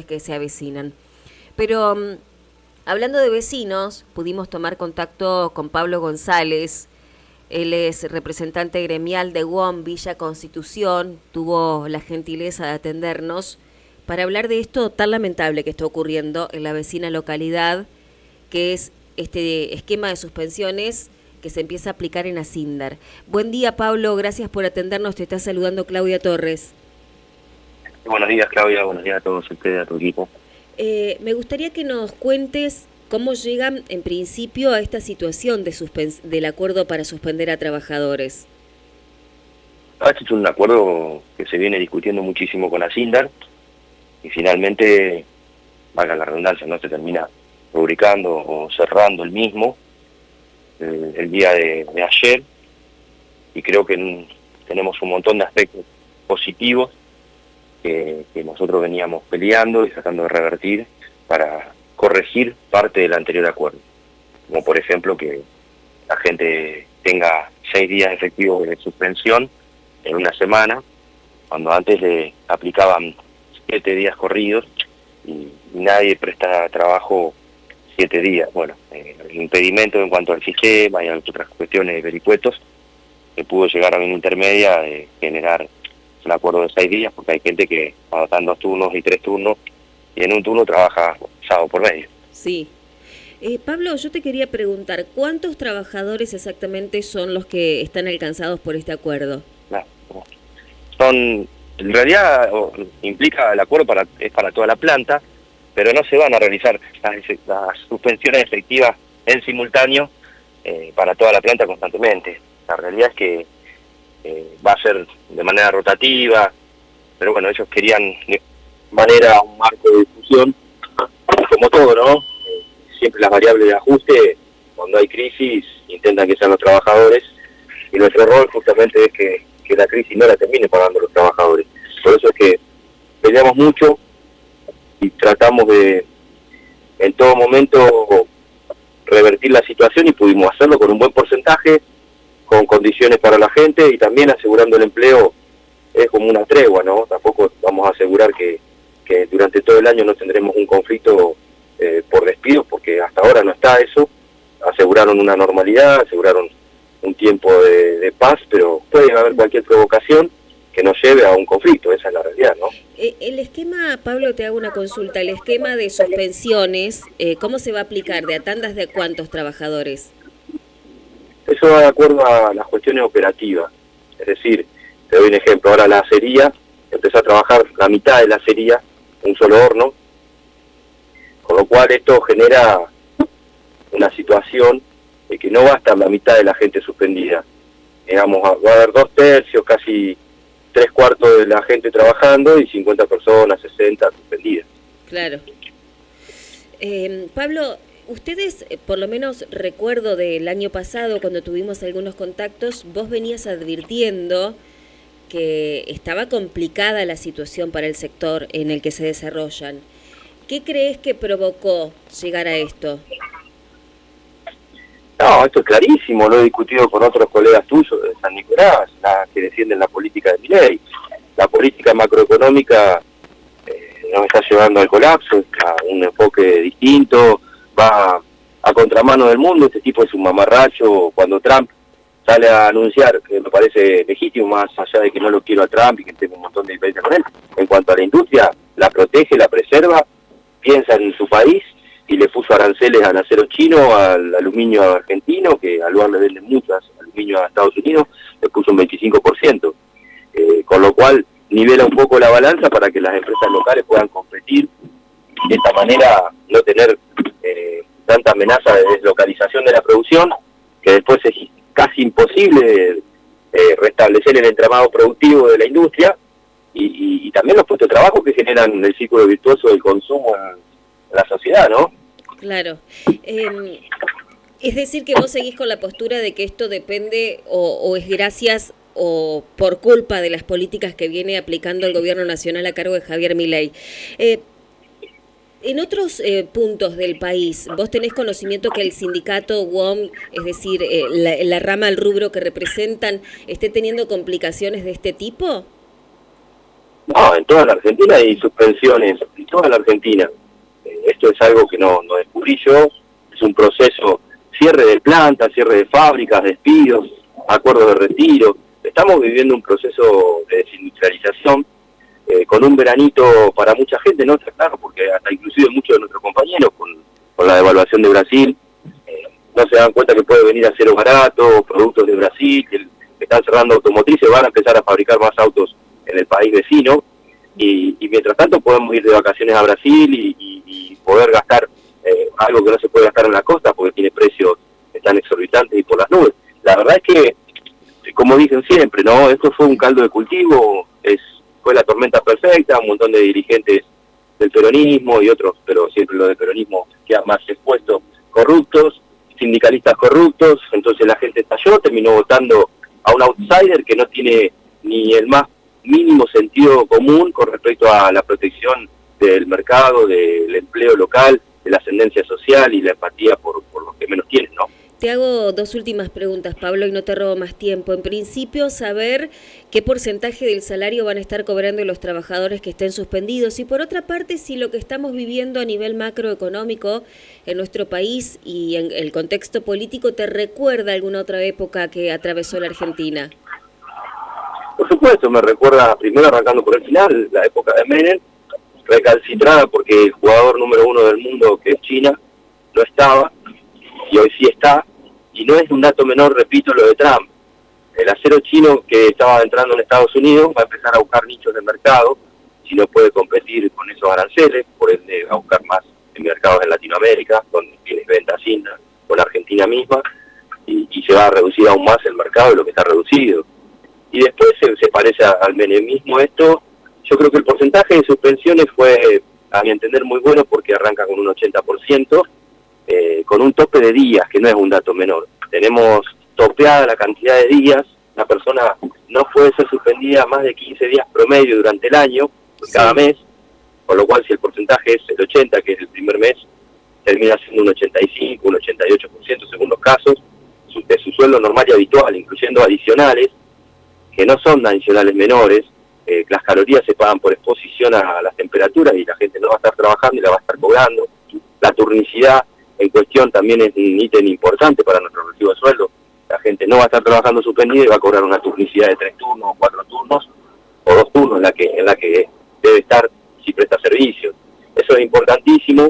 que se avecinan. Pero hablando de vecinos, pudimos tomar contacto con Pablo González. Él es representante gremial de UOM Villa Constitución. Tuvo la gentileza de atendernos para hablar de esto tan lamentable que está ocurriendo en la vecina localidad, que es este esquema de suspensiones que se empieza a aplicar en Asindar. Buen día, Pablo, gracias por atendernos. Te está saludando Claudia Torres. Buenos días, Claudia. Buenos días a todos ustedes, a tu equipo. Me gustaría que nos cuentes cómo llegan en principio a esta situación del acuerdo para suspender a trabajadores. Este es un acuerdo que se viene discutiendo muchísimo con Asindar y finalmente, valga la redundancia, no se termina rubricando o cerrando el mismo el día de ayer, y creo que tenemos un montón de aspectos positivos que nosotros veníamos peleando y tratando de revertir para corregir parte del anterior acuerdo, como por ejemplo que la gente tenga 6 días efectivos de suspensión en una semana, cuando antes le aplicaban 7 días corridos y nadie presta trabajo 7 días. Bueno, el impedimento en cuanto al sistema y a otras cuestiones de vericuetos, que pudo llegar a una intermedia de generar un acuerdo de 6 días, porque hay gente que están 2 turnos y 3 turnos, y en un turno trabaja sábado por medio. Sí. Pablo, yo te quería preguntar, ¿cuántos trabajadores exactamente son los que están alcanzados por este acuerdo? En realidad implica el acuerdo es para toda la planta, pero no se van a realizar las suspensiones efectivas en simultáneo para toda la planta constantemente. La realidad es que va a ser de manera rotativa, pero bueno, ellos querían de manera un marco de discusión, como todo, ¿no? Siempre las variables de ajuste, cuando hay crisis, intentan que sean los trabajadores, y nuestro rol justamente es que la crisis no la termine pagando los trabajadores. Por eso es que peleamos mucho y tratamos de, en todo momento, revertir la situación, y pudimos hacerlo con un buen porcentaje, con condiciones para la gente y también asegurando el empleo. Es como una tregua, ¿no? Tampoco vamos a asegurar que durante todo el año no tendremos un conflicto por despidos, porque hasta ahora no está eso. Aseguraron una normalidad, aseguraron un tiempo de paz, pero puede haber cualquier provocación que nos lleve a un conflicto, esa es la realidad, ¿no? El esquema, Pablo, te hago una consulta, el esquema de suspensiones, ¿cómo se va a aplicar? ¿De a tandas de cuántos trabajadores? Eso va de acuerdo a las cuestiones operativas. Es decir, te doy un ejemplo, ahora la acería, empezó a trabajar la mitad de la acería, un solo horno, con lo cual esto genera una situación de que no va a estar la mitad de la gente suspendida. Digamos, va a haber 2/3, casi 3/4 de la gente trabajando y 50 personas, 60 suspendidas. Claro. Pablo, ustedes, por lo menos recuerdo del año pasado, cuando tuvimos algunos contactos, vos venías advirtiendo que estaba complicada la situación para el sector en el que se desarrollan. ¿Qué crees que provocó llegar a esto? No, esto es clarísimo, lo he discutido con otros colegas tuyos de San Nicolás, que defienden la política de Milei. La política macroeconómica nos está llevando al colapso, a un enfoque distinto, va a contramano del mundo. Este tipo es un mamarracho. Cuando Trump sale a anunciar, que me parece legítimo, más allá de que no lo quiero a Trump y que tengo un montón de diferencias con él, en cuanto a la industria, la protege, la preserva, piensa en su país, y le puso aranceles al acero chino, al aluminio argentino, que al lugar le venden muchas aluminio a Estados Unidos, le puso un 25%, con lo cual nivela un poco la balanza para que las empresas locales puedan competir, de esta manera no tener tanta amenaza de deslocalización de la producción, que después es casi imposible restablecer el entramado productivo de la industria, y también los puestos de trabajo que generan el ciclo virtuoso del consumo en la sociedad, ¿no? Claro. Es decir, que vos seguís con la postura de que esto depende o es gracias o por culpa de las políticas que viene aplicando el gobierno nacional a cargo de Javier Milei. En otros puntos del país, ¿vos tenés conocimiento que el sindicato UOM, es decir, la rama, el rubro que representan, esté teniendo complicaciones de este tipo? No, en toda la Argentina hay suspensiones, en toda la Argentina. Esto es algo que no descubrí yo, es un proceso, cierre de plantas, cierre de fábricas, despidos, acuerdos de retiro. Estamos viviendo un proceso de desindustrialización con un veranito para mucha gente, no está claro, porque hasta inclusive muchos de nuestros compañeros con la devaluación de Brasil, no se dan cuenta que puede venir acero barato, productos de Brasil, que están cerrando automotrices, van a empezar a fabricar más autos en el país vecino, y mientras tanto podemos ir de vacaciones a Brasil y poder gastar algo que no se puede gastar en la costa porque tiene precios que están exorbitantes y por las nubes. La verdad es que, como dicen siempre, ¿no? Esto fue un caldo de cultivo, fue la tormenta perfecta, un montón de dirigentes del peronismo y otros, pero siempre los del peronismo quedan más expuestos, corruptos, sindicalistas corruptos, entonces la gente estalló, terminó votando a un outsider que no tiene ni el más mínimo sentido común con respecto a la protección del mercado, del empleo local, de la ascendencia social y la empatía por los que menos tienen, ¿no? Te hago dos últimas preguntas, Pablo, y no te robo más tiempo. En principio, saber qué porcentaje del salario van a estar cobrando los trabajadores que estén suspendidos. Y por otra parte, si lo que estamos viviendo a nivel macroeconómico en nuestro país y en el contexto político te recuerda alguna otra época que atravesó la Argentina. Por supuesto, me recuerda, primero arrancando por el final, la época de Menem, recalcitrada porque el jugador número 1 del mundo, que es China, no estaba, y hoy sí está, y no es un dato menor, repito, lo de Trump. El acero chino que estaba entrando en Estados Unidos va a empezar a buscar nichos de mercado, si no puede competir con esos aranceles, por ende va a buscar más en mercados en Latinoamérica, con quienes venta China, con Argentina misma, y se va a reducir aún más el mercado de lo que está reducido. Y después se parece al menemismo esto. Yo creo que el porcentaje de suspensiones fue, a mi entender, muy bueno porque arranca con un 80%, con un tope de días, que no es un dato menor. Tenemos topeada la cantidad de días, la persona no puede ser suspendida más de 15 días promedio durante el año, cada mes, con lo cual si el porcentaje es el 80, que es el primer mes, termina siendo un 85, un 88% según los casos, de su sueldo normal y habitual, incluyendo adicionales, que no son adicionales menores. Las calorías se pagan por exposición a las temperaturas y la gente no va a estar trabajando y la va a estar cobrando. La turnicidad en cuestión también es un ítem importante para nuestro recibo de sueldo. La gente no va a estar trabajando suspendida y va a cobrar una turnicidad de 3 turnos, 4 turnos o 2 turnos en la que debe estar si presta servicios. Eso es importantísimo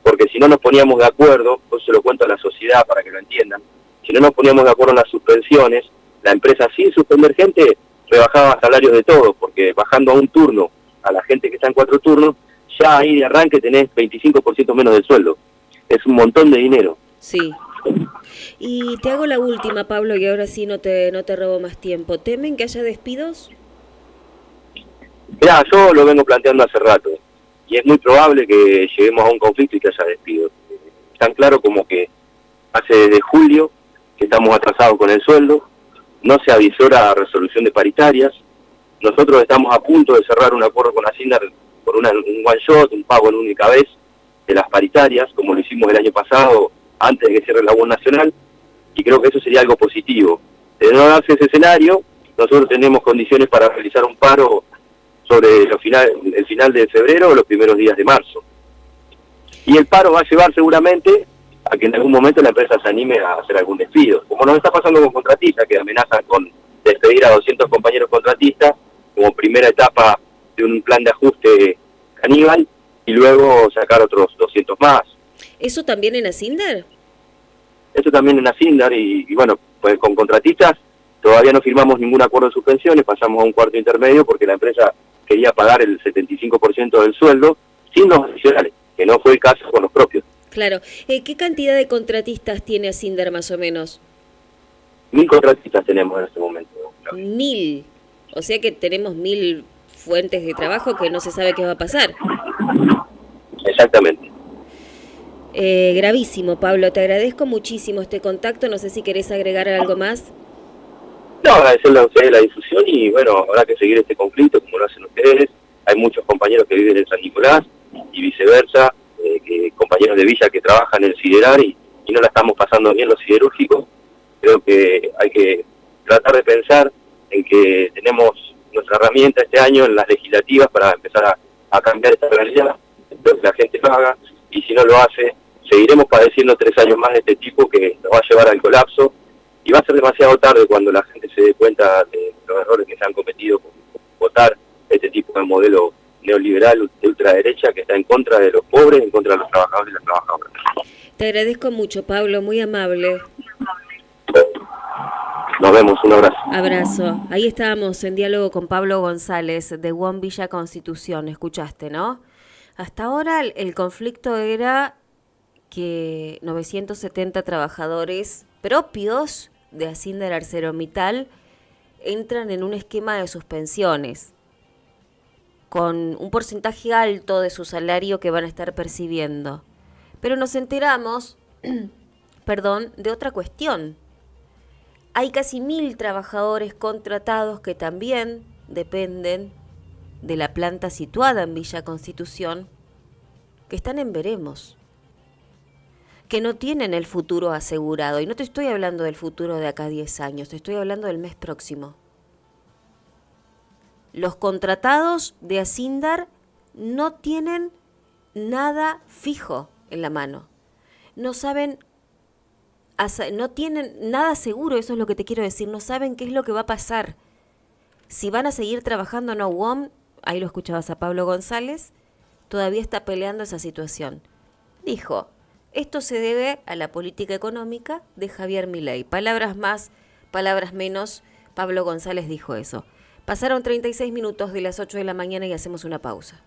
porque si no nos poníamos de acuerdo, pues se lo cuento a la sociedad para que lo entiendan, si no nos poníamos de acuerdo en las suspensiones, la empresa sin suspender gente rebajaba salarios de todos, porque bajando a un turno a la gente que está en 4 turnos, ya ahí de arranque tenés 25% menos de sueldo. Es un montón de dinero. Sí. Y te hago la última, Pablo, y ahora sí no te robo más tiempo. ¿Temen que haya despidos? Mirá, yo lo vengo planteando hace rato, y es muy probable que lleguemos a un conflicto y que haya despidos. Tan claro como que hace desde julio que estamos atrasados con el sueldo, no se avisora resolución de paritarias, nosotros estamos a punto de cerrar un acuerdo con Hacienda por un one shot, un pago en única vez de las paritarias, como lo hicimos el año pasado antes de que cierre la UON Nacional, y creo que eso sería algo positivo. De no darse ese escenario, nosotros tenemos condiciones para realizar un paro sobre el final de febrero o los primeros días de marzo. Y el paro va a llevar seguramente a que en algún momento la empresa se anime a hacer algún despido. Como nos está pasando con contratistas, que amenazan con despedir a 200 compañeros contratistas como primera etapa de un plan de ajuste caníbal y luego sacar otros 200 más. ¿Eso también en Hacienda? Eso también en Hacienda y bueno, pues con contratistas todavía no firmamos ningún acuerdo de suspensiones, pasamos a un cuarto intermedio porque la empresa quería pagar el 75% del sueldo sin los adicionales, que no fue el caso con los propios. Claro. ¿Qué cantidad de contratistas tiene Hacienda más o menos? 1000 contratistas tenemos en este momento. 1000. O sea que tenemos 1000 fuentes de trabajo que no se sabe qué va a pasar. Exactamente. Gravísimo, Pablo. Te agradezco muchísimo este contacto. No sé si querés agregar algo más. No, agradecerle a ustedes la difusión y bueno, habrá que seguir este conflicto como lo hacen ustedes. Hay muchos compañeros que viven en San Nicolás y viceversa, que compañeros de Villa que trabajan en el siderar y no la estamos pasando bien los siderúrgicos. Creo que hay que tratar de pensar en que tenemos nuestra herramienta este año en las legislativas para empezar a cambiar esta realidad, lo que la gente lo haga, y si no lo hace, seguiremos padeciendo 3 años más de este tipo que nos va a llevar al colapso, y va a ser demasiado tarde cuando la gente se dé cuenta de los errores que se han cometido por votar este tipo de modelo neoliberal de ultraderecha que está en contra de los pobres, en contra de los trabajadores y las trabajadoras. Te agradezco mucho, Pablo, muy amable. Nos vemos, un abrazo. Abrazo. Ahí estábamos en diálogo con Pablo González de UOM Villa Constitución, escuchaste, ¿no? Hasta ahora el conflicto era que 970 trabajadores propios de Asindar ArcelorMittal entran en un esquema de suspensiones con un porcentaje alto de su salario que van a estar percibiendo. Pero nos enteramos, de otra cuestión. Hay casi 1.000 trabajadores contratados que también dependen de la planta situada en Villa Constitución, que están en veremos, que no tienen el futuro asegurado. Y no te estoy hablando del futuro de acá a 10 años, te estoy hablando del mes próximo. Los contratados de Asindar no tienen nada fijo en la mano. No saben, no tienen nada seguro, eso es lo que te quiero decir. No saben qué es lo que va a pasar. Si van a seguir trabajando o no. UOM, ahí lo escuchabas a Pablo González, todavía está peleando esa situación. Dijo, esto se debe a la política económica de Javier Milei. Palabras más, palabras menos, Pablo González dijo eso. Pasaron 36 minutos de las 8 de la mañana y hacemos una pausa.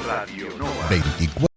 Radio Nova 24.